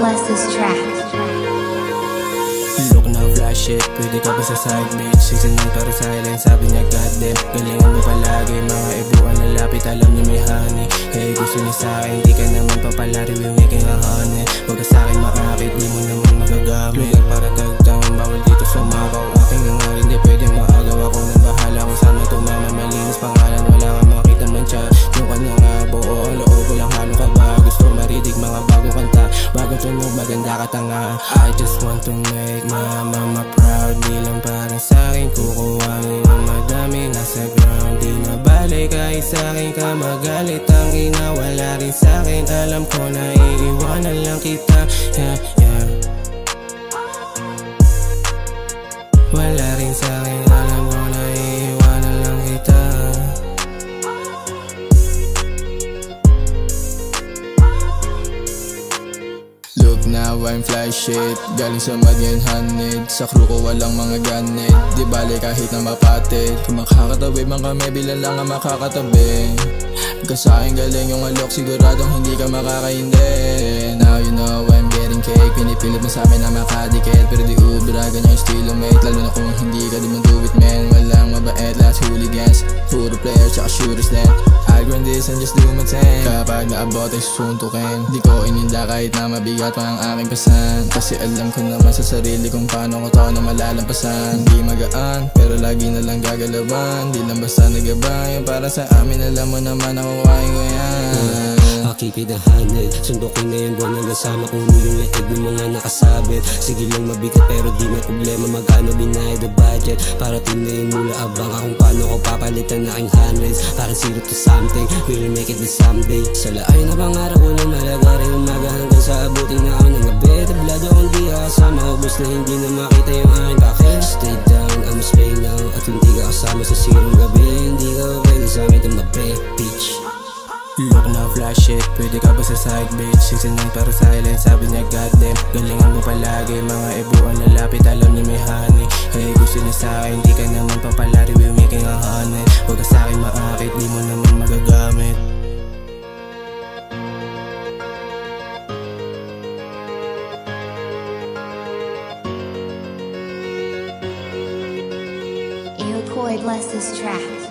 bless this track. Look now, flash it, pwede ka ba sa side bitch? 69 para silent, sabi niya goddamn. Galingan mo palagi, mga ibuan na lapit, alam niya may honey. Hey, gusto niya sa'kin, di ka naman papalari, we making a honey. Huwag ka sa'kin maakit, di mo naman magagamit. Lugar para tagtang, bawal dito sumakaw. Aking nangarin, di pwede maagaw. Ako nang bahala kung saan mo tumama. Malinis pangalan, wala ka makita man siya. Yung kanya nga, buo ang loob, walang halo ka ba? Gusto maridig mga bagong kanta, bagong tunog, maganda ka tanga. I just want to make my mama proud. Di lang parang sa'kin kukuhanin ng madami nasa ground. Di na balik kahit sa'kin ka magalit. Ang ina wala rin sa'kin, alam ko na iiwanan lang kita. Yeah, yeah. Wala rin sa'kin, alam ko na iiwanan lang kita. Look now, I'm fly shit. Galing sa Madian Hanid. Sa crew ko walang mga ganit. Di bale kahit na mapatid. Kung makakatabi man kami, bilang lang ang makakatabi. Kasaing galing yung alok, siguradong hindi ka makakaindi. Now you know I'm getting cake. Pinipilit mo sa amin na makadikit, pero di ubra, ganyan yung estilo mate. Lalo na kung hindi ka di mo do it man. Walang mabait, last hooligans. Puro players, tsaka shooters then I grind this and just do my thing. Kapag naabot ay susuntukin, di ko ininda kahit na mabigat pa ang aking pasan. Kasi alam ko naman sa sarili kung paano ko to na malalampasan. Di magaan, pero lagi na lang gagalawan. Di lang basta nagabay, yung para sa amin alam mo naman ako kaya ko yan. Keep it 100, sundukin na yung buwan na nasama kung yung leeg ng mga nakasabit. Sige lang mabigat pero di may problema, magkano binayad the budget. Para tinayin mula abang kung paano ko papalitan na aking hundreds. Para zero to something, we'll make it this someday. Sa laay na pangarap ko na malagari umaga hanggang sa abutin na ako ng gabi. Tablado akong di kasama, ubos na hindi na makita yung aking bakit. Stay down, I must pay now. At hindi ka kasama sa sirong gabi, hindi ka pwede sa amin tumabi, bitch. Look now, flash it, pwede ka ba sa side bitch? 69 para silent, sabi niya goddamn. Galingan mo palagi, mga ibuan na lapit, alam niya may honey. Hey, gusto niya sa'kin, di ka naman papalari, we making a honey. Huwag ka sa'kin maakit, di mo naman magagamit. Ew, Koi, bless this track.